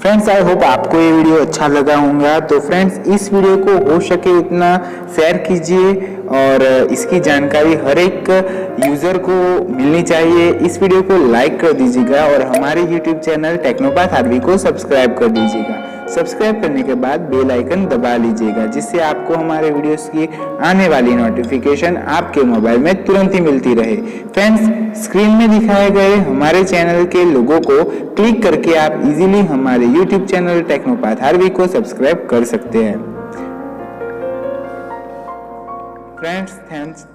Friends I hope आपको ये video अच्छा लगा होगा। तो फ्रेंड्स इस वीडियो को हो सके उतना शेयर कीजिए और इसकी जानकारी हर एक यूज़र को मिलनी चाहिए। इस वीडियो को लाइक कर दीजिएगा और हमारे यूट्यूब चैनल टेक्नोपाथ आरवी को सब्सक्राइब कर दीजिएगा। सब्सक्राइब करने के बाद बेल आइकन दबा लीजिएगा, जिससे आपको हमारे वीडियोस की आने वाली नोटिफिकेशन आपके मोबाइल में तुरंत ही मिलती रहे। फ्रेंड्स स्क्रीन में दिखाए गए हमारे चैनल के लोगों को क्लिक करके आप इजीली हमारे यूट्यूब चैनल टेक्नोपाथ आरवी को सब्सक्राइब कर सकते हैं। Friends thanks